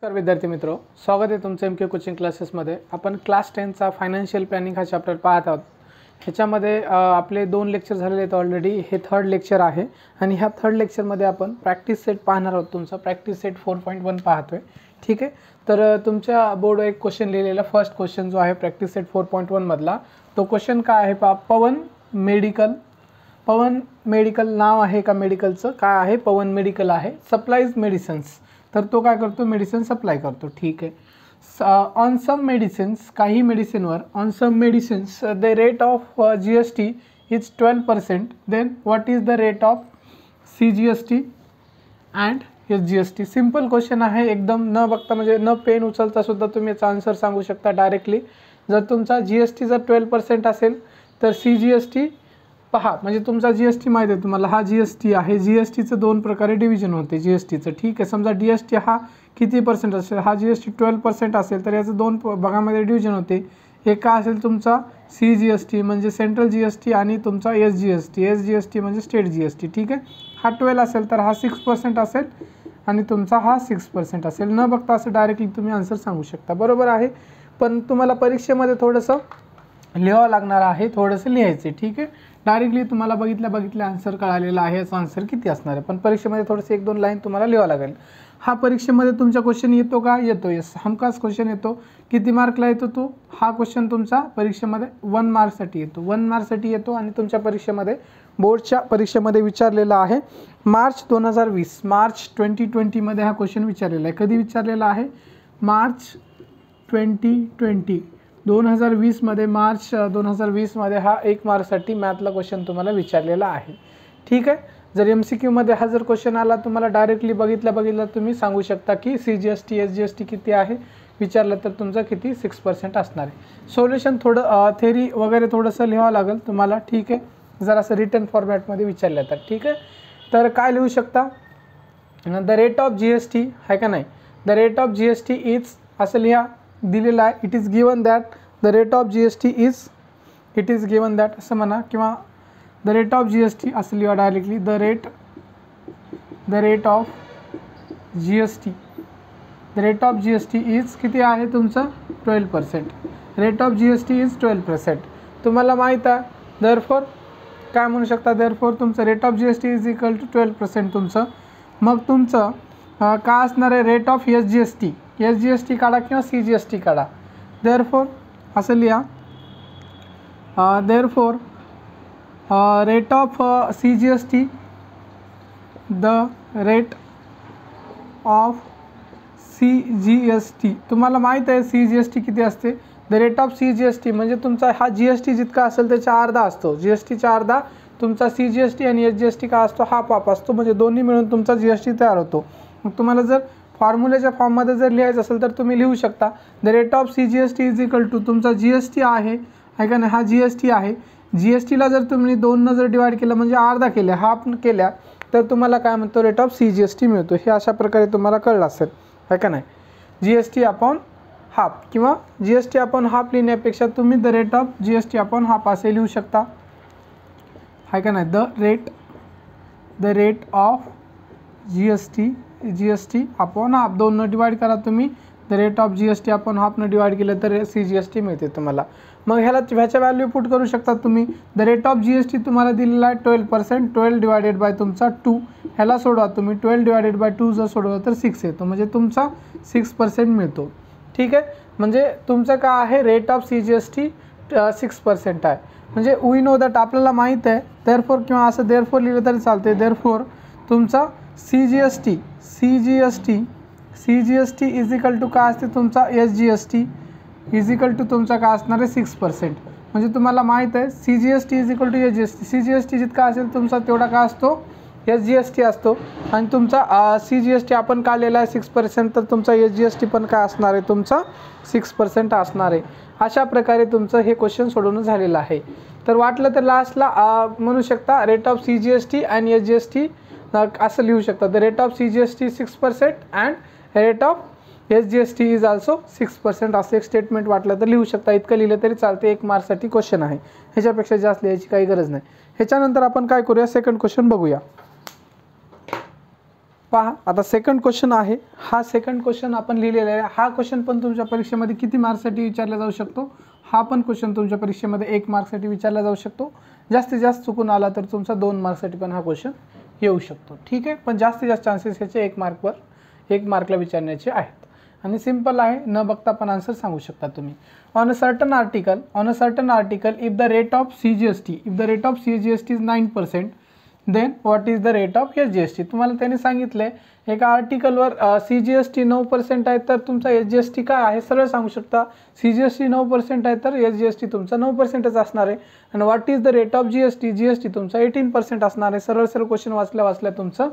नमस्कार विद्यार्थी मित्रो, स्वागत आहे तुमचं एम के कोचिंग क्लासेसमध्ये। आपण क्लास 10चा फायनान्शियल प्लॅनिंग हा चॅप्टर पाहत आहोत। ह्याच्यामध्ये आपले 2 लेक्चर झालेले आहेत ऑलरेडी। हे 3rd लेक्चर आहे आणि ह्या 3rd लेक्चरमध्ये आपण प्रॅक्टिस सेट पाहणार आहोत। तुमचा प्रॅक्टिस सेट 4.1 पाहतोय, ठीक आहे। तर तुमच्या बोर्डवर एक क्वेश्चन लिहिलेला, फर्स्ट क्वेश्चन जो आहे प्रॅक्टिस सेट 4.1 मधला, तो क्वेश्चन काय आहे पहा। पवन मेडिकल नाव आहे का मेडिकलचं, काय आहे, पवन मेडिकल आहे, सप्लाईज मेडिसिन्स, तर तो काय करतो, मेडिसिन सप्लाय करतो, ठीक आहे। ऑन सम मेडिसिन्स, काही मेडिसिनवर, on some medicines the rate of GST is 12%, then what is the rate of CGST and SGST। Simple question आहे एकदम, न बघता म्हणजे न पेन उचलता सुद्धा तुम्ही याचा आन्सर सांगू शकता डायरेक्टली। जर तुमचा GST जर 12% असेल तर CGST पहा, म्हणजे तुमचा GST माहिती आहे तुम्हाला, हा GST आहे। GSTचं 2 प्रकारे डिव्हिजन होते GSTचं, ठीक आहे। समजा DST हा किती पर्सेंट असेल, हा GST 12% असेल तर याचं 2 भागामध्ये डिव्हिजन होते। एक का असेल तुमचा CGST म्हणजे सेंट्रल GST आणि तुमचा SGST म्हणजे स्टेट GST, ठीक आहे। हा 12 असेल तर हा 6% असेल आणि तुमचा हा 6% असेल। न बघता असं डायरेक्टली तुम्ही आन्सर सांगू शकता, बरोबर आहे। पण तुम्हाला परीक्षेमध्ये थोडंसं लिहावं लागणार आहे, थोडंसं लिहायचं, ठीक आहे। डायरेक्टली तुम्हाला बघितल्या आन्सर कळालेला आहे, याचा आन्सर किती असणार आहे, पण परीक्षेमध्ये थोडंसं 1-2 लाईन तुम्हाला लिहावं लागेल। हा परीक्षेमध्ये तुमचा क्वेश्चन येतो का, येतो, यस, हमखास क्वेश्चन येतो। किती मार्कला येतो तो, हा क्वेश्चन तुमचा परीक्षेमध्ये 1 मार्कसाठी येतो, 1 मार्कसाठी येतो आणि तुमच्या परीक्षेमध्ये, बोर्डच्या परीक्षेमध्ये विचारलेला आहे। मार्च 2020 मध्ये हा क्वेश्चन विचारलेला आहे। कधी विचारलेला आहे, मार्च 2020 मध्ये, मार्च 2020 मध्ये हा 1 मार्कसाठी मॅथला क्वेश्चन तुम्हाला विचारलेला आहे, ठीक आहे। जर MCQ मध्ये हा जर क्वेश्चन आला, तुम्हाला डायरेक्टली बघितल्या तुम्ही सांगू शकता की CGST SGST किती आहे, विचारलं तर तुमचं किती 6% असणार आहे। सोल्युशन थोडं थेरी वगैरे थोडंसं लिहावं लागेल तुम्हाला, ठीक आहे। जर असं रिटर्न फॉर्मॅटमध्ये विचारलं तर, ठीक आहे। तर काय लिहू शकता, द रेट ऑफ GST आहे का नाही, the rate of GST is, असं लिहा, दिलेला आहे। It is given that the rate of GST is, it is given that असं म्हणा, किंवा द रेट ऑफ GST असं लिहा directly, the rate of GST is किती आहे तुमचं 12%, रेट ऑफ GST इज 12%। तुम्हाला माहीत आहे, देअरफॉर काय म्हणू शकता, देअरफॉर तुमचं rate of GST is equal to 12% तुमचं। मग तुमचं काय असणार आहे, रेट ऑफ SGST काढा किंवा CGST काढा। देअरफॉर असं लिहा, therefore rate of CGST, the rate of CGST, तुम्हाला माहीत आहे CGST किती असते, द रेट ऑफ CGST म्हणजे तुमचा हा GST जितका असेल त्याच्या अर्धा असतो, GSTच्या अर्धा तुमचा CGST आणि SGST का असतो, हाफ असतो, म्हणजे दोन्ही मिळून तुमचा GST तयार होतो। मग तुम्हाला जर फॉर्म्युलेच्या फॉर्ममध्ये जर लिहायचं असेल तर तुम्ही लिहू शकता, the rate of CGST is equal to तुमचा GST आहे का नाही, हा GST आहे। GSTला जर तुम्ही 2 जर डिवाइड केलं म्हणजे अर्धा केल्या, हाफ केल्या, तर तुम्हाला काय म्हणतो, रेट ऑफ CGST मिळतो। हे अशा प्रकारे तुम्हाला कळलं असेल, आहे का नाही। GST अपॉन हाफ किंवा GST अपॉन हाफ लिहिण्यापेक्षा तुम्ही the rate of GST upon half असे लिहू शकता, आहे का नाही। The rate of GST upon half, 2 divide करा तुम्ही, the rate of GST upon हाफनं डिवाइड केलं तर CGST मिळते तुम्हाला। मग ह्याच्या व्हॅल्यू पुट करू शकता तुम्ही। द रेट ऑफ GST तुम्हाला दिलेला आहे 12%, 12 डिवायडेड बाय तुमचा 2, ह्याला सोडवा तुम्ही, 12 डिवायडेड बाय 2 जर सोडवलं तर 6 येतो, म्हणजे तुमचा 6% मिळतो, ठीक आहे। म्हणजे तुमचं काय आहे, रेट ऑफ CGST 6% आहे, म्हणजे वी नो दॅट, आपल्याला माहीत आहे। देअरफॉर किंवा असं देअरफॉर लिहिलं तरी चालते, देअरफॉर तुमचा CGST इज इक्वल टू काय असते तुमचा, SGST इज इक्वल टू तुमचा काय असणार आहे 6%, म्हणजे तुम्हाला माहीत आहे CGST is equal to SGST, CGST जितका असेल तुमचा तेवढा काय असतो, SGST असतो, आणि तुमचा CGST आपण काढलेला आहे 6%, तर तुमचा SGST पण काय असणार आहे तुमचा 6% असणार आहे। अशा प्रकारे तुमचं हे क्वेश्चन सोडवणं झालेलं आहे। तर वाटलं तर लास्टला म्हणू शकता, रेट ऑफ CGST आणि SGST असं लिहू शकता, the rate of CGST 6% and rate of SGST is also 6%, असं एक स्टेटमेंट वाटलं तर लिहू शकता। इतकं लिहिलं तरी चालते, 1 मार्कसाठी क्वेश्चन आहे, ह्याच्यापेक्षा जास्त लिहायची काही गरज नाही। ह्याच्यानंतर आपण काय करूया, सेकंड क्वेश्चन बघूया। पहा आता सेकंड क्वेश्चन आहे, हा सेकंड क्वेश्चन आपण लिहिलेला आहे. हा क्वेश्चन पण तुमच्या परीक्षेमध्ये किती मार्क्ससाठी विचारला जाऊ शकतो? हा पण क्वेश्चन तुमच्या परीक्षेमध्ये 1 मार्क्ससाठी विचारला जाऊ शकतो. जास्तीत जास्त चुकून आला तर तुमचा 2 मार्क्ससाठी पण हा क्वेश्चन येऊ शकतो. ठीक आहे, पण जास्तीत जास्त चान्सेस ह्याचे 1 मार्कला विचारण्याचे आहेत. आणि सिंपल आहे, न बघता पण आन्सर सांगू शकता तुम्ही. On a certain article if the rate of CGST is 9%, then what is the rate of SGST. तुम्हाला त्याने सांगितलं आहे एका आर्टिकलवर CGST 9% आहे तर तुमचा SGST काय आहे, सरळ सांगू शकता. CGST 9% आहे तर SGST तुमचा 9%च असणार आहे. आणि what is the rate of GST तुमचा 18% असणार आहे. सरळ क्वेश्चन वाचल्या तुमचं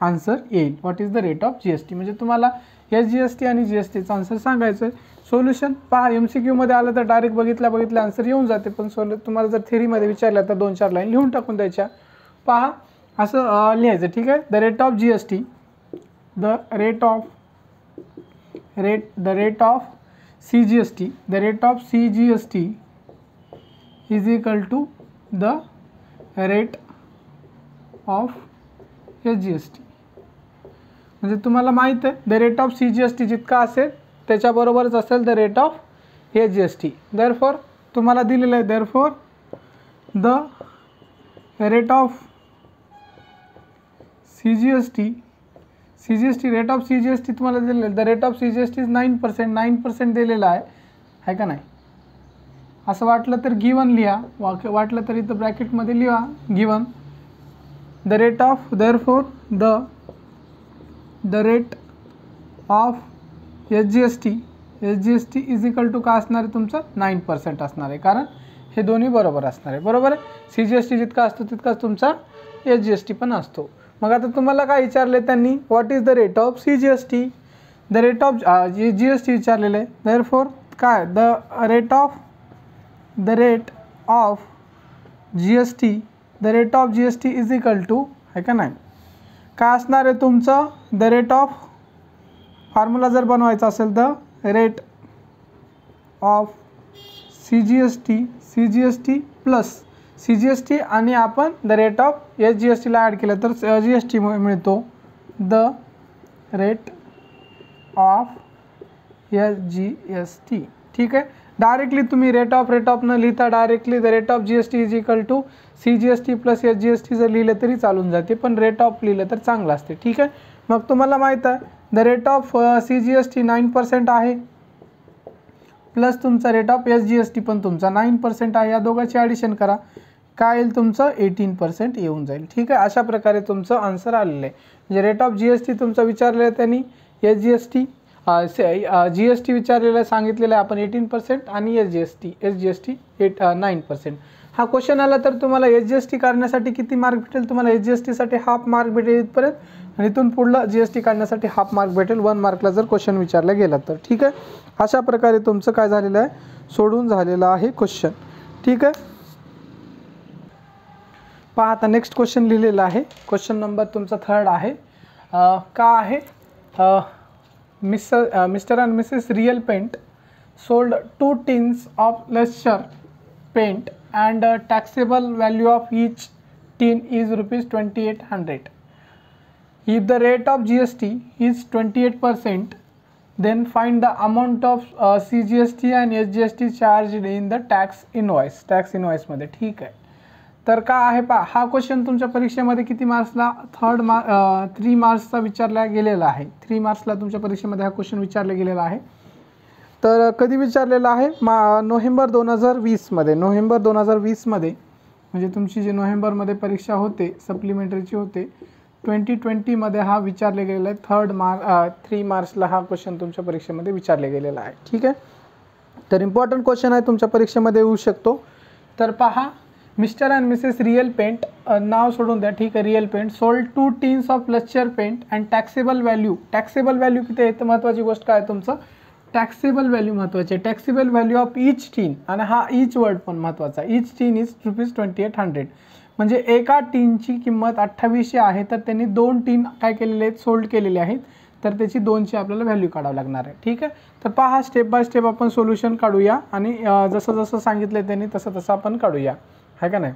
आन्सर येईल. What is the rate of GST म्हणजे तुम्हाला SGST आणि GSTचा आन्सर सांगायचं आहे. सोल्युशन पहा, MCQ मध्ये आलं तर डायरेक्ट बघितल्या आन्सर येऊन जाते, पण तुम्हाला जर थेरीमध्ये विचारलं तर 2-4 लाईन लिहून टाकून द्यायच्या. पहा असं लिहायचं. ठीक आहे, the rate of CGST is equal to the rate of SGST. म्हणजे तुम्हाला माहीत आहे द रेट ऑफ CGST जितका असेल त्याच्याबरोबरच असेल the rate of SGST. Therefore तुम्हाला दिलेलं आहे, therefore the rate of CGST rate of CGST तुम्हाला दिलेलं आहे. The rate of CGST is 9% दिलेला आहे का नाही. असं वाटलं तर गिवन लिहा, वाटलं तर इथं ब्रॅकेटमध्ये लिहा given. The rate of therefore the rate of SGST is equal to काय असणार आहे तुमचं 9% असणार आहे, कारण हे दोन्ही बरोबर असणार आहे. बरोबर आहे, CGST जितका असतो तितकाच तुमचा SGST पण असतो. मग आता तुम्हाला काय विचारले त्यांनी, what is the rate of CGST. The rate of GST विचारलेलं आहे. देअरफॉर काय the rate of GST is equal to आहे का नाही, काय असणार आहे तुमचं द रेट ऑफ, फॉर्म्युला जर बनवायचा असेल the rate of CGST plus CGST आणि आपण द रेट ऑफ SGSTला ॲड केलं तर GST मिळतो द रेट ऑफ SGST. ठीक आहे, डायरेक्टली तुम्ही रेट ऑफ न लिहिता directly the rate of GST is equal to CGST plus SGST जर लिहिलं तरी चालून जाते, पण रेट ऑफ लिहिलं तर चांगलं असते. ठीक आहे, मग तुम्हाला माहीत आहे द रेट ऑफ CGST 9% आहे प्लस तुमचा रेट ऑफ SGST पण तुमचा 9% आहे. या दोघांची ॲडिशन करा, काय येईल तुमचं 18% येऊन जाईल. ठीक आहे, अशा प्रकारे तुमचं आन्सर आलेलं आहे. म्हणजे रेट ऑफ GST तुमचं विचारलेलं आहे त्यांनी, GST विचारलेलं आहे, सांगितलेलं आहे आपण 18% आणि SGST 9%. हा क्वेश्चन आला तर तुम्हाला SGST काढण्यासाठी किती मार्क भेटेल, तुम्हाला SGSTसाठी हाफ मार्क भेटेल इथपर्यंत, आणि इथून पुढलं GST काढण्यासाठी हाफ मार्क भेटेल 1 मार्कला जर क्वेश्चन विचारला गेला तर. ठीक आहे, अशा प्रकारे तुमचं काय झालेलं आहे, सोडून झालेलं आहे क्वेश्चन. ठीक आहे, पहा आता नेक्स्ट क्वेश्चन लिहिलेला आहे. क्वेश्चन नंबर तुमचा 3rd आहे. का आहे, mister and missus Real Paint sold 2 tins of Lashkar paint and taxable value of each tin is ₹2800. If the rate of GST is 28%, then find the amount of CGST and SGST charged in the tax invoice मध्ये. ठीक आहे, तर काय आहे पहा, हा question तुमच्या परीक्षेमध्ये किती मार्क्सला 3 मार्क्सचा विचारला गेलेला आहे. 3 मार्क्सला तुमच्या परीक्षेमध्ये हा क्वेश्चन विचारला गेलेला आहे. तर कधी विचारलेला आहे, नोव्हेंबर 2020 मध्ये, म्हणजे तुमची जी नोव्हेंबरमध्ये परीक्षा होते सप्लिमेंटरीची होते 2020 मध्ये हा विचारले गेलेला आहे. 3 मार्क्सला हा क्वेश्चन तुमच्या परीक्षेमध्ये विचारले गेलेला आहे. ठीक आहे, तर इम्पॉर्टंट क्वेश्चन आहे, तुमच्या परीक्षेमध्ये येऊ शकतो. तर पहा, mister and missus Real Paint, नाव सोडून द्या. ठीक आहे, Real Paint sold 2 tins of Lashkar paint and taxable value किती आहे, तर महत्त्वाची गोष्ट काय तुमचं टॅक्सेबल व्हॅल्यू महत्त्वाचे. Taxable value of each tin, आणि हा ईच वर्ड पण महत्त्वाचा. Each tin is ₹2800. म्हणजे एका टीनची किंमत 2800 आहे, तर त्यांनी 2 टीन काय केलेले आहेत, सोल्ड केलेले आहेत, तर त्याची 2ची आपल्याला व्हॅल्यू काढावं लागणार आहे. ठीक आहे, तर पहा स्टेप बाय स्टेप आपण सोल्युशन काढूया आणि जसं सांगितलं त्यांनी तसं आपण काढूया, आहे का नाही.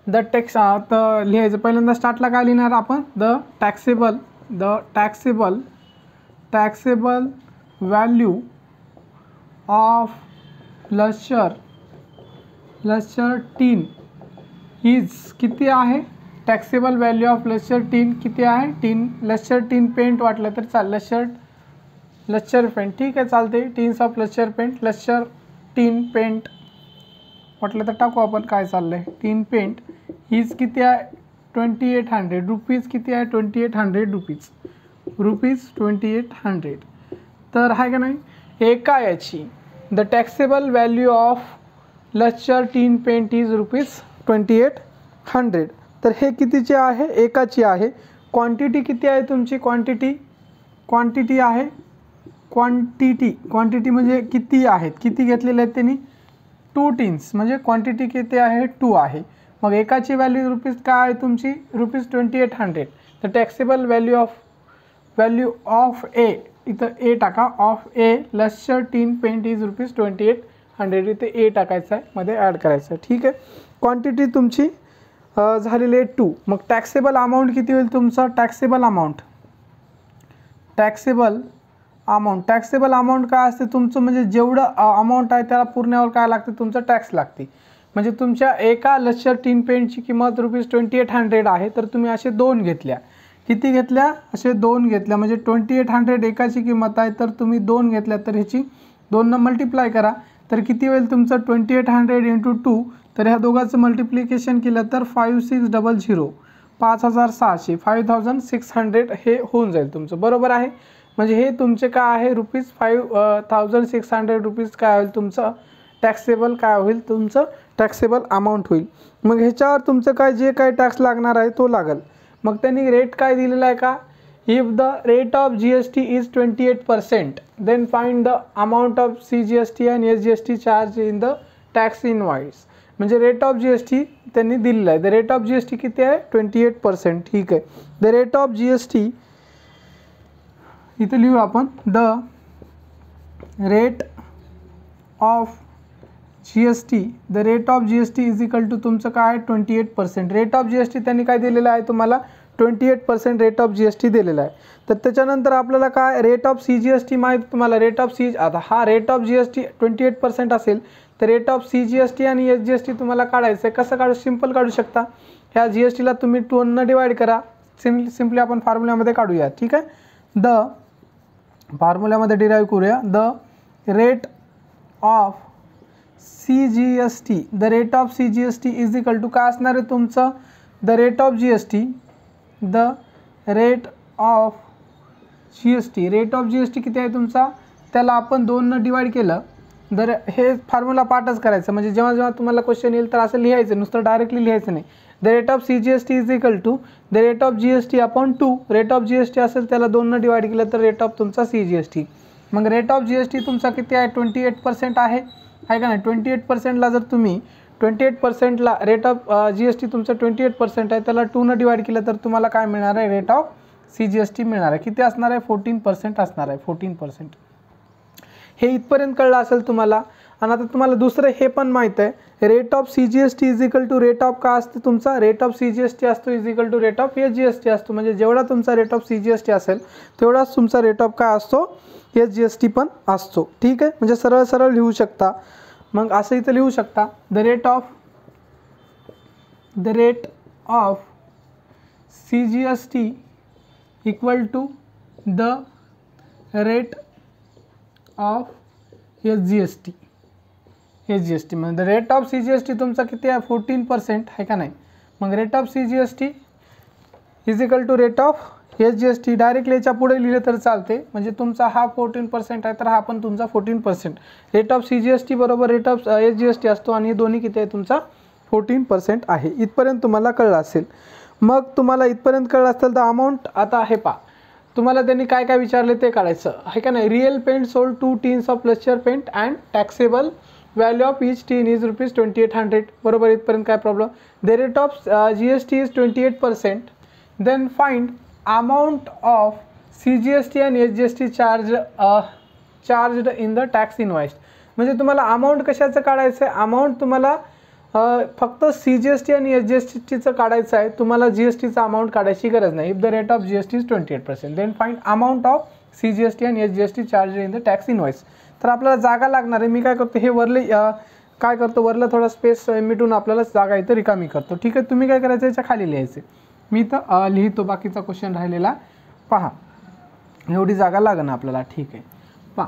द टॅक्स तर लिहायचं पहिल्यांदा स्टार्टला काय लिहिणार आपण the taxable value of Lashkar tin is किती आहे टॅक्सेबल व्हॅल्यू ऑफ लश्कर टीन किती आहे लश्कर टीन पेंट वाटलं तर चाल लश्कर पेंट ठीक आहे चालते teens of Lashkar paint Lashkar tin paint म्हटलं तर टाकू आपण काय चाललंय टीन पेंट हीज किती आहे 2800 रुपीज किती आहे 2800 रुपीज 2800 तर आहे का नाही एका याची the taxable value of Lashkar tin paint is rupees 2800 तर हे कितीचे आहे एकाची आहे क्वांटिटी किती आहे तुमची क्वांटिटी आहे क्वांटिटी म्हणजे किती आहेत किती घेतलेले आहेत त्यांनी 2 टीन्स म्हणजे क्वांटिटी किती आहे 2 आहे मग एकाची व्हॅल्यू रुपीज काय आहे तुमची रुपीज 2800 तर टॅक्सेबल व्हॅल्यू ऑफ ए इथं ए टाका of A Lashkar tin paint is rupees 2800 इथे ए टाकायचं आहे मध्ये ॲड करायचं आहे ठीक आहे क्वांटिटी तुमची झालेली आहे 2 मग टॅक्सेबल अमाऊंट किती होईल तुमचा टॅक्सेबल अमाऊंट काय असते तुमचं म्हणजे जेवढं अमाऊंट आहे त्याला पूर्णवर काय लागते तुमचं टॅक्स लागते म्हणजे तुमच्या एका लश्कर टीन पेंटची किंमत रुपीज 2800 आहे तर तुम्ही असे 2 घेतल्या किती घेतल्या असे 2 घेतल्या म्हणजे 2800 एकाची किंमत आहे तर तुम्ही 2 घेतल्या तर ह्याची 2 न मल्टिप्लाय करा तर किती होईल तुमचं 2800 × 2 तर ह्या दोघांचं मल्टिप्लिकेशन केलं तर 5600 5600 हे होऊन जाईल तुमचं बरोबर आहे म्हणजे हे तुमचे काय आहे रुपीज 5600 रुपीज काय होईल तुमचं टॅक्सेबल काय होईल तुमचं टॅक्सेबल अमाऊंट होईल मग ह्याच्यावर तुमचं काय जे काय टॅक्स लागणार आहे तो लागेल मग त्यांनी रेट काय दिलेला आहे का if the rate of GST is 28% then find the amount of CGST and SGST charge in the tax invoice म्हणजे रेट ऑफ GST त्यांनी दिलेला आहे द रेट ऑफ GST किती आहे 28% ठीक आहे द रेट ऑफ GST इथे लिहू आपण the rate of GST the rate of GST is equal to तुमचं काय 28% रेट ऑफ GST त्यांनी काय दिलेलं आहे तुम्हाला 28% रेट ऑफ GST दिलेला आहे तर त्याच्यानंतर आपल्याला काय रेट ऑफ CGST माहीत तुम्हाला रेट ऑफ आता हा रेट ऑफ GST 28% असेल तर रेट ऑफ CGST आणि SGST तुम्हाला काढायचं आहे कसं काढू सिंपल काढू शकता ह्या GSTला तुम्ही 2 न डिवाइड करा सिम्पली आपण फॉर्म्युल्यामध्ये काढूया ठीक आहे द फॉर्म्युल्यामध्ये डिराईव्ह करूया the rate of CGST the rate of CGST is equal to काय असणार आहे तुमचं the rate of GST rate of GST किती आहे तुमचा त्याला आपण 2 न डिवाइड केलं तर हे फॉर्म्युला पाठच करायचं म्हणजे जेव्हा जेव्हा तुम्हाला क्वेश्चन येईल तर असं लिहायचं नुसतं डायरेक्टली लिहायचं नाही the rate of CGST is equal to the rate of GST upon 2 rate of GST असेल त्याला 2 न डिवाइड केलं तर रेट ऑफ तुमचा CGST मग रेट ऑफ GST तुमचा किती आहे 28% आहे का नाही 28%ला जर तुम्ही 28%ला रेट ऑफ GST तुमचं 28% आहे त्याला 2 न डिवाइड केलं तर तुम्हाला काय मिळणार आहे रेट ऑफ CGST मिळणार आहे किती असणार आहे 14% असणार आहे 14% हे इथपर्यंत कळलं असेल तुम्हाला आणि आता तुम्हाला दुसरं हे पण माहीत आहे rate of CGST is equal to rate of काय असते तुमचा रेट ऑफ CGST असतो is equal to rate of SGST असतो म्हणजे जेवढा तुमचा रेट ऑफ CGST असेल तेवढाच तुमचा रेट ऑफ काय असतो SGST पण असतो ठीक आहे म्हणजे सरळ सरळ लिहू शकता मग असं इथं लिहू शकता the rate of CGST equal to the rate of SGST म्हणजे रेट ऑफ CGST तुमचा किती आहे 14% आहे का नाही मग rate of CGST is equal to rate of SGST directly याच्या पुढे लिहिले तर चालते म्हणजे तुमचा हा 14% आहे तर हा पण तुमचा 14% रेट ऑफ CGST बरोबर रेट ऑफ SGST असतो आणि दोन्ही किती आहे तुमचा 14% आहे इथपर्यंत तुम्हाला कळलं असेल मग तुम्हाला इथपर्यंत कळलं असेल तर अमाऊंट आता हे पहा तुम्हाला त्यांनी काय काय विचारले ते काढायचं आहे का नाही Real Paint sold 2 tins of Lashkar paint and taxable value of each tin is rupees 2800 बरोबर इथपर्यंत काय problem the rate of GST is 28% then find amount of CGST and SGST charged in the tax invoice म्हणजे तुम्हाला amount कशाचं काढायचं आहे amount तुम्हाला फक्त CGST आणि SGSTचं काढायचं आहे, तुम्हाला GSTचा अमाऊंट काढायची गरज नाही. If the rate of GST is 28%, then find amount of CGST आणि SGST charge in the tax invoice. तर आपल्याला जागा लागणार आहे. मी काय करतो, हे वरले काय करतो, वरलं थोडा स्पेस मिटून आपल्याला जागा इथं रिकामी करतो. ठीक आहे, तुम्ही काय करायचं, याच्या खाली लिहायचे. मी तर लिहितो, बाकीचा क्वेश्चन राहिलेला पहा. एवढी जागा लागणार आपल्याला. ठीक आहे, पहा.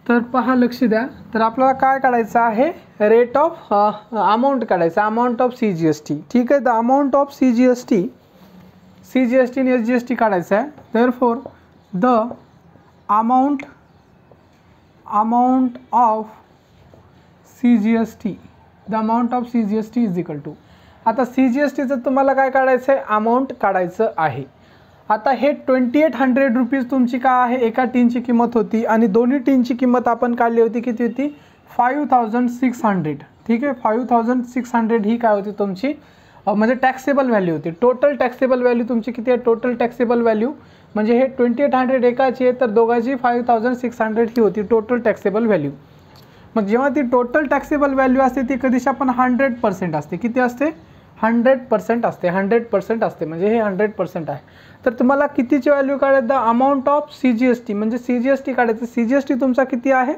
तर पहा, लक्ष द्या. तर आपल्याला काय काढायचं आहे, रेट ऑफ अमाऊंट काढायचं, अमाऊंट ऑफ CGST. ठीक आहे, द अमाऊंट ऑफ CGST आणि SGST काढायचं आहे. Therefore the amount of CGST, the amount of CGST is equal to, आता CGSTचं तुम्हाला काय काढायचं आहे, अमाऊंट काढायचं आहे. आता हे 2800 रुपीज तुमची काय आहे, एका टीनची किंमत होती आणि दोन्ही टीनची किंमत आपण काढली होती, किती होती, 5600. ठीक आहे, 5600 ही काय होती तुमची, म्हणजे टॅक्सेबल व्हॅल्यू होती. टोटल टॅक्सेबल व्हॅल्यू तुमची किती आहे, टोटल टॅक्सेबल व्हॅल्यू म्हणजे हे 2800 एकाची आहे, तर दोघांची 5600 ही होती टोटल टॅक्सेबल व्हॅल्यू. मग जेव्हा ती टोटल टॅक्सेबल व्हॅल्यू असते ती कधीशी आपण 100% असते. किती असते, 100% असते. 100% असते म्हणजे हे 100% आहे. तर तुम्हाला कितीची व्हॅल्यू काढायचं, द अमाऊंट ऑफ CGST म्हणजे CGST काढायचं. CGST तुमचा किती आहे,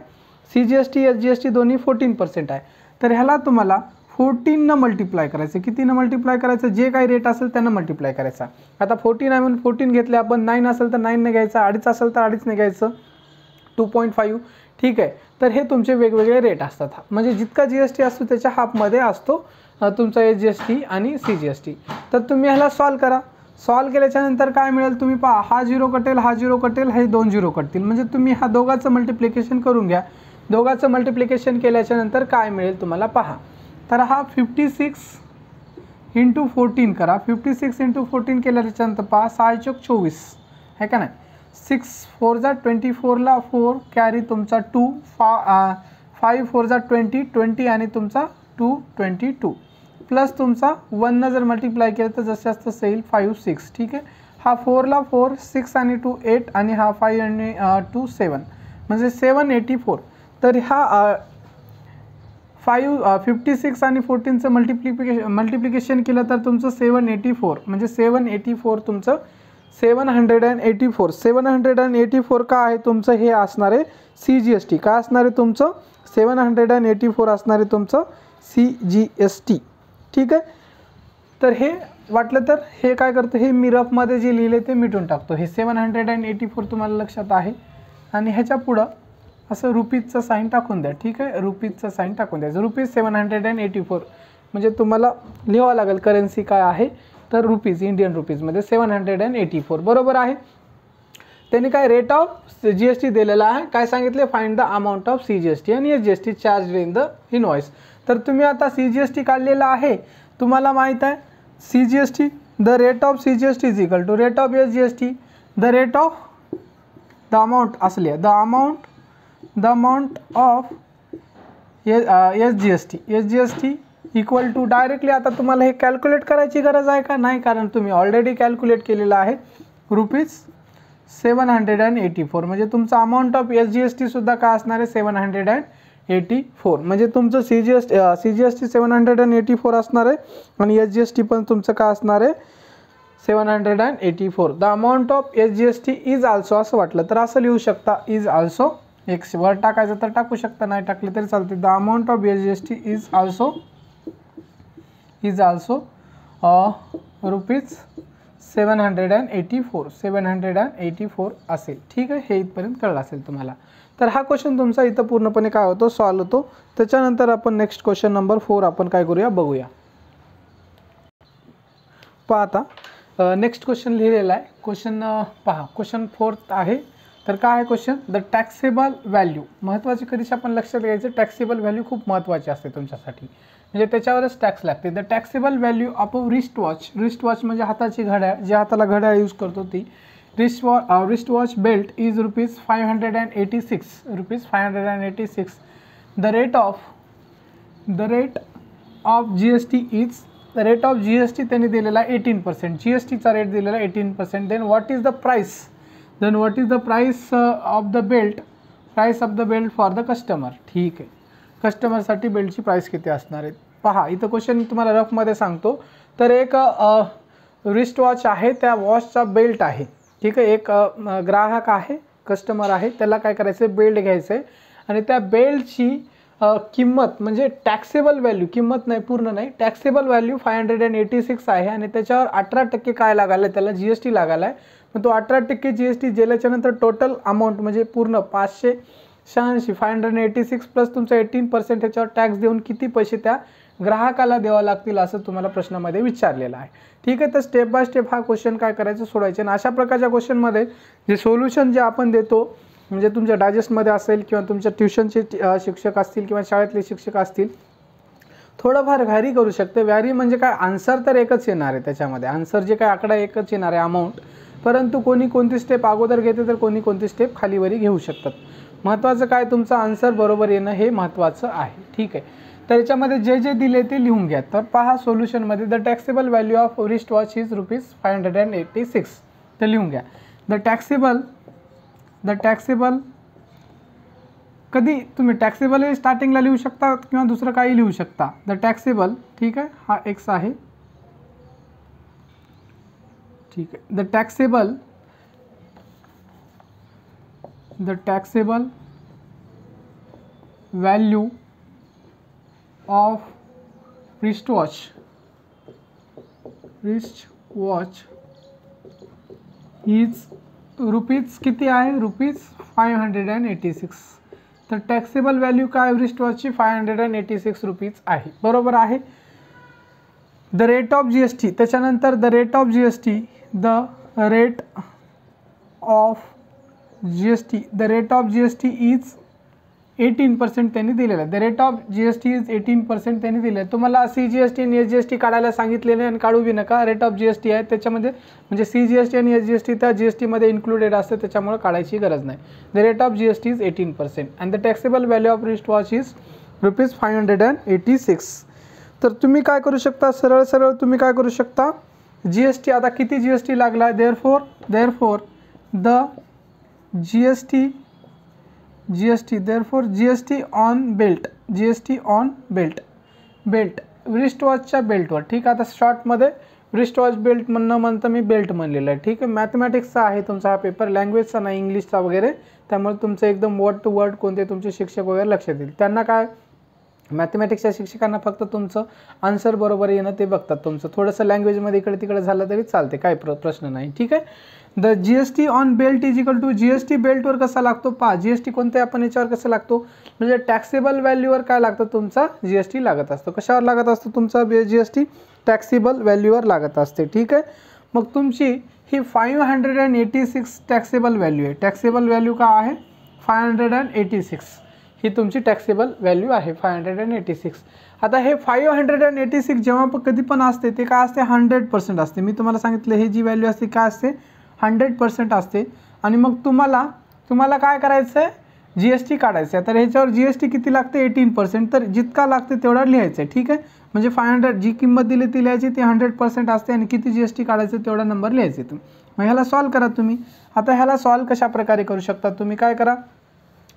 CGST SGST दोन्ही 14% आहे. तर ह्याला तुम्हाला 14 मल्टिप्लाय करायचं. कितीनं मल्टिप्लाय करायचं, जे काही रेट असेल त्यानं मल्टिप्लाय करायचा. आता 14 आहे म्हणून 14 घेतले आपण, 9 असेल तर 9 ने घ्यायचं, 2.5 असेल तर 2.5 ने घ्यायचं, 2.5. ठीक आहे, तर हे तुमचे वेगवेगळे रेट असतात. म्हणजे जितका GST असतो त्याच्या हाफमध्ये असतो तुमचा SGST आणि CGST. तर तुम्ही ह्याला सॉल्व करा. सॉल्व केल्याच्यानंतर काय मिळेल, तुम्ही पहा, हा 0 कटेल, हा 0 कटेल, हे 2 0 कटतील. म्हणजे तुम्ही हा दोघांचं मल्टिप्लिकेशन करून घ्या. दोघांचं मल्टिप्लिकेशन केल्याच्यानंतर काय मिळेल तुम्हाला पहा. तर हा 56 × 14 करा. 56 × 14 केल्याच्यानंतर पहा, 6 × 24 आहे का नाही. 6 4 जा 24ला 4 कॅरी तुमचा 2, 5 4 जा 20 20 आणि तुमचा 2 22 प्लस तुमचा 1 जर मल्टिप्लाय केलं तर जसं जास्त येईल 5 6. ठीक आहे, हा 4ला 4, 6 आणि 2 8 आणि हा 5 आणि 2 7 म्हणजे 784. तर हा 56 आणि 14चं मल्टिप्लिकेशन केलं तर तुमचं 784 म्हणजे 784 तुमचं 784. 784 का आहे तुमचं, हे असणार आहे CGST. काय असणार आहे तुमचं, 784 असणार आहे तुमचं CGST. ठीक आहे, तर हे वाटलं तर हे काय करतो, हे मी रफमध्ये जे लिहिले ते मिटून टाकतो. हे 784 तुम्हाला लक्षात आहे आणि ह्याच्या पुढं असं रुपीजचं साईन टाकून द्या. ठीक आहे, रुपीजचं साईन टाकून द्यायचं. रुपीज 784 म्हणजे तुम्हाला लिहावं लागेल करन्सी काय आहे, तर रुपीज, इंडियन रुपीजमध्ये 784 बरोबर आहे. त्यांनी काय रेट ऑफ GST दिलेला आहे, काय सांगितले, find the amount of CGST आणि SGST charge in the invoice. तर तुम्ही आता CGST काढलेला आहे, तुम्हाला माहीत आहे CGST, the rate of CGST is equal to rate of SGST, the rate of the amount असले the amount of SGST equal to directly. आता तुम्हाला हे कॅल्क्युलेट करायची गरज आहे का, नाही, कारण तुम्ही ऑलरेडी कॅल्क्युलेट केलेलं आहे. रुपीज 784 म्हणजे तुमचा अमाऊंट ऑफ SGST सुद्धा काय असणार आहे, 784. म्हणजे तुमचं CGST 784 असणार आहे आणि SGST पण तुमचं काय असणार आहे, 784. The amount of SGST is also, असं वाटलं तर असं लिहू शकता, इज आल्सो. एक वर टाकायचं तर टाकू शकता, नाही टाकले तरी चालते. The amount of SGST is also rupees 784 असेल. ठीक आहे, हे इथपर्यंत कळलं असेल तुम्हाला. तर हा क्वेश्चन तुमचा इथं पूर्णपणे काय होतो, सॉल्व होतो. त्याच्यानंतर आपण नेक्स्ट क्वेश्चन नंबर 4 आपण काय करूया बघूया. पहा आता नेक्स्ट क्वेश्चन लिहिलेला आहे. क्वेश्चन पहा, क्वेश्चन 4 आहे. तर काय आहे क्वेश्चन, द टॅक्सेबल व्हॅल्यू. महत्त्वाची कधीच आपण लक्षात घ्यायचं, टॅक्सेबल व्हॅल्यू खूप महत्त्वाची असते तुमच्यासाठी, म्हणजे त्याच्यावरच टॅक्स लागते. The taxable value of wrist watch. Wrist watch म्हणजे हाताची घड्याळ, जे हाताला घड्याळ यूज करतो ती. Wrist watch belt is rupees 586. The rate of GST is, the rate of GST त्यांनी दिलेला 18%. GSTचा रेट दिलेला 18%. Then what is the price of the belt for the customer. ठीक आहे, कस्टमरसाठी बेल्टची प्राईस किती असणार आहे. पहा इथं क्वेश्चन तुम्हाला रफमध्ये सांगतो. तर एक रिस्ट वॉच आहे, त्या वॉचचा बेल्ट आहे. ठीक आहे, एक ग्राहक आहे, कस्टमर आहे, त्याला काय करायचं आहे, बेल्ट घ्यायचं आहे आणि त्या बेल्टची किंमत म्हणजे टॅक्सेबल व्हॅल्यू, किंमत नाही पूर्ण नाही, टॅक्सेबल व्हॅल्यू 586 आहे आणि त्याच्यावर 18% काय लागायला आहे, त्याला GST लागायला आहे. पण तो 18% GST गेल्याच्या नंतर टोटल अमाऊंट म्हणजे पूर्ण 586 586 प्लस तुमचा 18% त्याच्यावर टॅक्स देऊन किती पैसे त्या ग्राहकाला द्यावं लागतील असं तुम्हाला प्रश्नामध्ये विचारलेलं आहे. ठीक आहे, तर स्टेप बाय स्टेप हा क्वेश्चन काय करायचं, सोडायचे. आणि अशा प्रकारच्या क्वेश्चनमध्ये जे सोल्युशन जे आपण देतो म्हणजे तुमच्या डायजेस्टमध्ये असेल किंवा तुमच्या ट्युशनचे शिक्षक असतील किंवा शाळेतले शिक्षक असतील, थोडंफार व्हॅरी करू शकते. व्हॅरी म्हणजे काय, आन्सर तर एकच येणार आहे, त्याच्यामध्ये आन्सर जे काय आकडा एकच येणार आहे अमाऊंट, परंतु कोणी कोणती स्टेप अगोदर घेते तर कोणी कोणती स्टेप खालीवरी घेऊ शकतात. महत्त्वाचं काय, तुमचं आन्सर बरोबर येणं हे महत्त्वाचं आहे. ठीक आहे, तर याच्यामध्ये जे जे दिले ते लिहून घ्या. तर पहा सोल्युशनमध्ये the taxable value of wrist watch is ₹586. तर लिहून घ्या द टॅक्सेबल कधी तुम्ही टॅक्सेबल हे स्टार्टिंगला लिहू शकता किंवा दुसरं काही लिहू शकता. द टॅक्सेबल, ठीक आहे, हा एक्स आहे. ठीक आहे, the taxable value of wrist watch is rupees किती आहे, ₹586. तर टॅक्सेबल व्हॅल्यू काय रिस्ट वॉचची, ₹586 आहे. बरोबर आहे. द रेट ऑफ GST, त्याच्यानंतर the rate of GST is 18% त्यांनी दिलेलं आहे. The rate of GST is 18% त्यांनी दिलं आहे. तुम्हाला CGST आणि SGST काढायला सांगितलेले आणि काढू बी नका. रेट ऑफ GST आहे त्याच्यामध्ये, म्हणजे CGST आणि SGST त्या GSTमध्ये इन्क्लुडेड असते, त्याच्यामुळे काढायची गरज नाही. The rate of GST is 18% and the taxable value of wrist watch is ₹586. तर तुम्ही काय करू शकता, सरळ सरळ तुम्ही काय करू शकता, GST आता किती GST लागला, therefore the GST on belt wrist वॉचच्या बेल्टवर. ठीक आहे, आता शॉर्टमध्ये रिस्ट वॉच बेल्ट म्हणतं मी बेल्ट म्हणलेलं आहे. ठीक आहे, मॅथमॅटिक्सचा आहे तुमचा हा पेपर, लँग्वेजचा नाही, इंग्लिशचा वगैरे, त्यामुळे तुमचं एकदम वर्ड टू वर्ड कोणते तुमचे शिक्षक वगैरे लक्षात येईल. त्यांना काय, मॅथमॅटिक्सच्या शिक्षकांना फक्त तुमचं आन्सर बरोबर येणं ते बघतात. तुमचं थोडंसं लँग्वेजमध्ये इकडे तिकडे झालं तरी चालते, काय प्रश्न नाही. ठीक आहे, the GST on belt is equal to GST बेल्टवर कसा लागतो, पहा GST कोणत्या आपण याच्यावर कसं लागतो, म्हणजे टॅक्सेबल व्हॅल्यूवर काय लागतं, तुमचा GST लागत असतो. कशावर लागत असतो तुमचा GST, टॅक्सेबल व्हॅल्यूवर लागत असते. ठीक आहे, मग तुमची ही 586 टॅक्सेबल व्हॅल्यू आहे. टॅक्सेबल व्हॅल्यू काय आहे, 586, ही तुमची टॅक्सेबल व्हॅल्यू आहे 586. आता हे 586 जेव्हा कधी पण असते ते काय असते, 100% असते. मी तुम्हाला सांगितलं हे जी व्हॅल्यू असते काय असते, 100% असते. आणि मग तुम्हाला काय करायचं आहे, GST काढायचं आहे. तर ह्याच्यावर GST किती लागते, 18%. तर जितका लागते तेवढा लिहायचं आहे. ठीक आहे, म्हणजे 500 जी किंमत दिली ती लिहायची, ती 100% असते आणि किती GST काढायचं तेवढा नंबर लिहायचे तुम्ही. मग ह्याला सॉल्व करा तुम्ही. आता ह्याला सॉल्व कशा प्रकारे करू शकता तुम्ही, काय करा,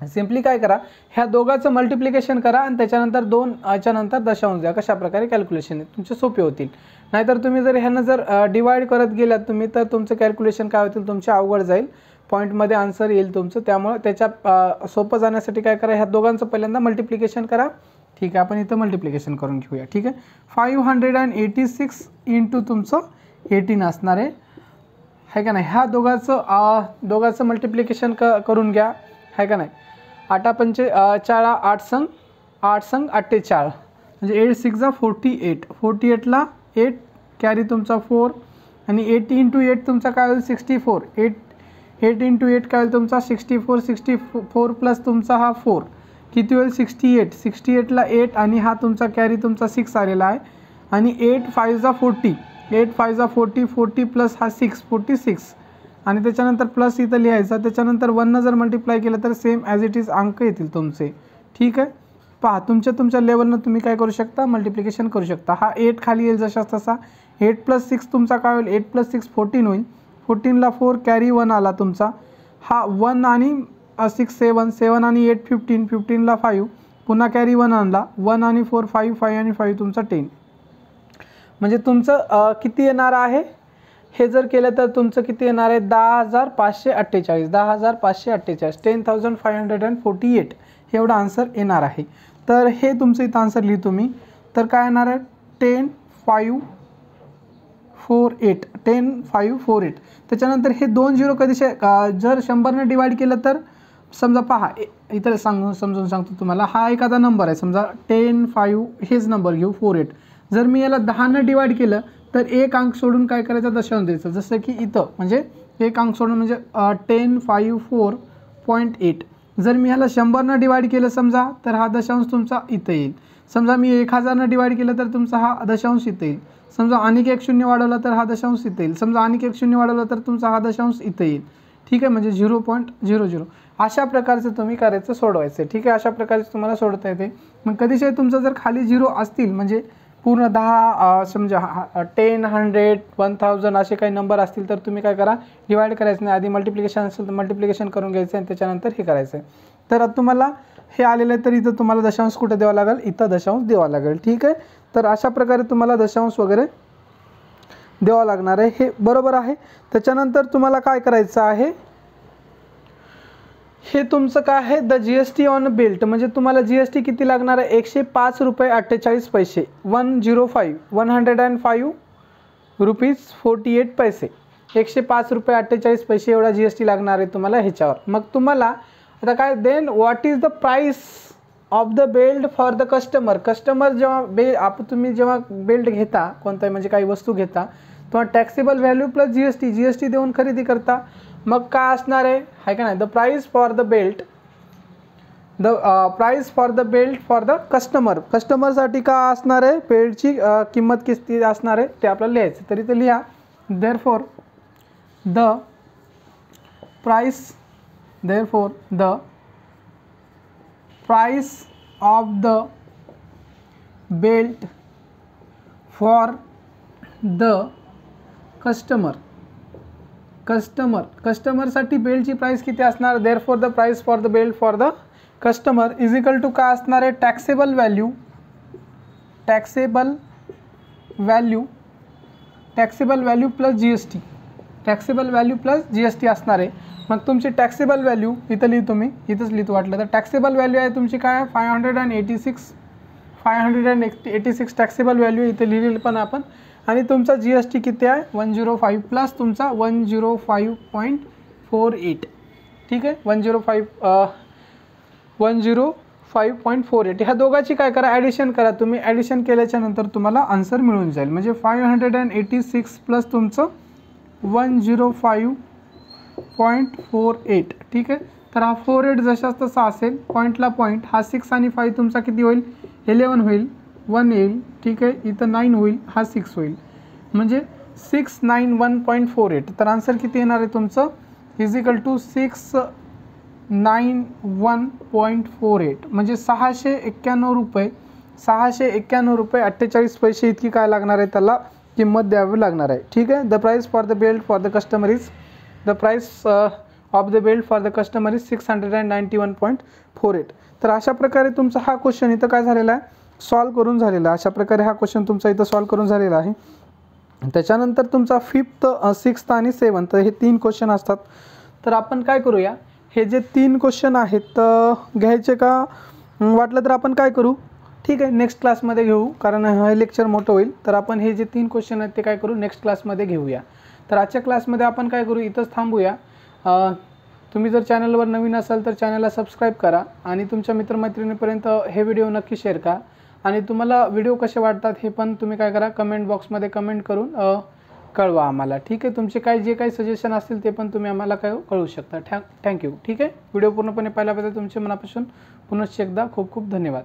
सिम्पली काय करा, ह्या दोघांचं मल्टिप्लिकेशन करा आणि त्याच्यानंतर 2 याच्यानंतर दशांश द्या. कशा प्रकारे कॅल्क्युलेशन तुमचे सोपे होतील. नाहीतर तुम्ही जर ह्यांना जर डिवाइड करत गेलात तुम्ही, तर तुमचं कॅल्क्युलेशन काय होतील, तुमचे अवघड जाईल, पॉईंटमध्ये आन्सर येईल तुमचं. त्यामुळे त्याच्या सोपं जाण्यासाठी काय करा, ह्या दोघांचं पहिल्यांदा मल्टिप्लिकेशन करा. ठीक आहे, आपण इथं मल्टिप्लिकेशन करून घेऊया. ठीक आहे, 586 इंटू तुमचं 18 असणार आहे का नाही. ह्या दोघांचं मल्टिप्लिकेशन करून घ्या, आहे का नाही. 8 पंचे 4 8 संग 48, म्हणजे 8 6 48. 48ला 8 कॅरी तुमचा 4 आणि 8 इंटू 8 तुमचा काय होईल, 64. 8 इंटू 8 काय होईल तुमचा 64 प्लस तुमचा हा 4 किती होईल, 68. 68ला 8 आणि हा तुमचा कॅरी तुमचा 6 आलेला आहे. आणि 8 5 40, 8 5 40, 40 प्लस हा 6 46 आणि त्याच्यानंतर प्लस इथं लिहायचा. त्याच्यानंतर 1 जर मल्टिप्लाय केलं तर सेम ॲज इट इज अंक येतील तुमचे. ठीक आहे, पहा तुमच्या लेवलनं तुम्ही काय करू शकता, मल्टिप्लिकेशन करू शकता. हा 8 खाली येईल जशाच तसा. 8 + 6 तुमचा काय होईल, 8 + 6 14 होईल. 14ला 4 कॅरी 1 आला तुमचा. हा 1 आणि 6 7 7 आणि 8 15, 15ला 5 पुन्हा कॅरी 1 आणला, 1 आणि 4 5, 5 आणि 5 तुमचा 10. म्हणजे तुमचं किती येणार आहे, हे जर केलं तर तुमचं किती येणार आहे, 10,548. 10,548, 10,548 एवढा आन्सर येणार आहे. तर हे तुमचं इथं आन्सर लिहितो मी. तर काय येणार आहे, 10,548. 10,548. त्याच्यानंतर हे 2 झिरो कधीचे, जर 100ने डिवाइड केलं तर समजा पहा इथं समजून सांगतो तुम्हाला. हा एखादा नंबर आहे, समजा 10,5 हेच नंबर घेऊ 48. जर मी याला 10ने डिवाइड केलं तर एक अंक सोडून काय करायचं, दशांश द्यायचं. जसं की इथं म्हणजे एक अंक सोडून म्हणजे 1054.8. जर मी ह्याला 100ने डिवाइड केलं समजा, तर हा दशांश तुमचा इथं येईल. समजा मी 1000ने डिवाइड केलं तर तुमचा हा दशांश इथं येईल. समजा आणखी एक शून्य वाढवला तर हा दशांश इथं येईल. समजा आणखी एक शून्य वाढवला तर तुमचा हा दशांश इथं येईल. ठीक आहे, म्हणजे 0.00 अशा प्रकारचं तुम्ही करायचं, सोडवायचं. ठीक आहे, अशा प्रकारचे तुम्हाला सोडता येते. मग कधीशाही तुमचं जर खाली 0 असतील म्हणजे पूर्ण 10 समजा 10, 100, 1000 असे काही नंबर असतील तर तुम्ही काय करा, डिवाइड करायचं नाही. आधी मल्टिप्लिकेशन असेल तर मल्टिप्लिकेशन करून घ्यायचं आणि त्याच्यानंतर हे करायचं आहे. तर आता तुम्हाला हे आलेलं आहे तर इथं तुम्हाला दशांश कुठे द्यावा लागेल, इथं दशांश द्यावा लागेल. ठीक आहे, तर अशा प्रकारे तुम्हाला दशांश वगैरे द्यावा लागणार आहे, हे बरोबर आहे. त्याच्यानंतर तुम्हाला काय करायचं आहे, हे तुमचं काय आहे, द GST ऑन बेल्ट. म्हणजे तुम्हाला GST किती लागणार आहे, 105 रुपये 48 पैसे. 105 रुपीज 48 पैसे. 105 रुपये 48 पैसे एवढा GST लागणार आहे तुम्हाला ह्याच्यावर. मग तुम्हाला आता काय, then what is the price of the belt for the customer. Customer जेव्हा तुम्ही जेव्हा बेल्ट घेता, कोणताही म्हणजे काही वस्तू घेता, तेव्हा टॅक्सेबल व्हॅल्यू प्लस GST देऊन खरेदी करता. मग काय असणार आहे का नाही, the price for the belt, price for the belt for the customer. कस्टमरसाठी काय असणार आहे, बेल्टची किंमत किती असणार आहे ते आपल्याला लिहायचं. तरी ते लिहा, therefore the price of the belt for the कस्टमरसाठी बेल्टची प्राइस किती असणार, therefore the price for the belt for the customer is equal to काय असणार आहे, टॅक्सेबल व्हॅल्यू प्लस GST असणार आहे. मग तुमची टॅक्सेबल व्हॅल्यू इथं लिहितो मी, इथंच लिहितो वाटलं तर. टॅक्सेबल व्हॅल्यू आहे तुमची काय, 586 टॅक्सेबल व्हॅल्यू इथे लिहिलेली पण आपण. आणि तुमचा GST किती आहे, 105 प्लस तुमचा 105.48. ठीक आहे, 105.48 ह्या दोघांची काय करा, ॲडिशन करा तुम्ही. ॲडिशन केल्याच्या नंतर तुम्हाला आन्सर मिळून जाईल. म्हणजे 586 प्लस तुमचं 105.48. ठीक आहे, तर हा 48 जशाच तसा असेल, पॉईंटला पॉईंट. हा 6 आणि 5 तुमचा किती होईल, 11 होईल, 1 येईल. ठीक आहे, इथं 9 होईल, हा 6 होईल. म्हणजे 691.48. तर आन्सर किती येणार आहे तुमचं, इज इक्वल टू 691.48. म्हणजे 691 रुपये 48 पैसे इतकी काय लागणार आहे, त्याला किंमत द्यावी लागणार आहे. ठीक आहे, the price for the belt for the customer is of the belt for the customer is 691.48. तर अशा प्रकारे तुमचा हा क्वेश्चन इथं काय झालेला आहे, सॉल्व करून झालेला आहे. अशा प्रकारे हा क्वेश्चन तुमचा इथं सॉल्व करून झालेला आहे. त्याच्यानंतर तुमचा 5th, 6th आणि 7th हे 3 क्वेश्चन असतात. तर आपण काय करूया, हे जे 3 क्वेश्चन आहेत घ्यायचे का, वाटलं तर आपण काय करू, ठीक आहे नेक्स्ट क्लासमध्ये घेऊ, कारण हे लेक्चर मोठं होईल. तर आपण हे जे 3 क्वेश्चन आहेत ते काय करू, नेक्स्ट क्लासमध्ये घेऊया. तर आजच्या क्लासमध्ये आपण काय करू, इथंच थांबूया. तुम्ही जर चॅनलवर नवीन असाल तर चॅनलला सबस्क्राईब करा आणि तुमच्या मित्रमैत्रिणींपर्यंत हे व्हिडिओ नक्की शेअर करा. आणि तुम्हाला व्हिडिओ कसे वाटतात हे पण तुम्ही काय करा, कमेंट बॉक्समध्ये कमेंट करून कळवा आम्हाला. ठीक आहे, तुमचे जे काही सजेशन असतील ते पण तुम्ही आम्हाला कळवू शकता. थँक्यू. ठीक आहे, व्हिडिओ पूर्णपणे पाहिल्याबद्दल तुमचे मनापासून पुनश्च एकदा खूप खूप धन्यवाद.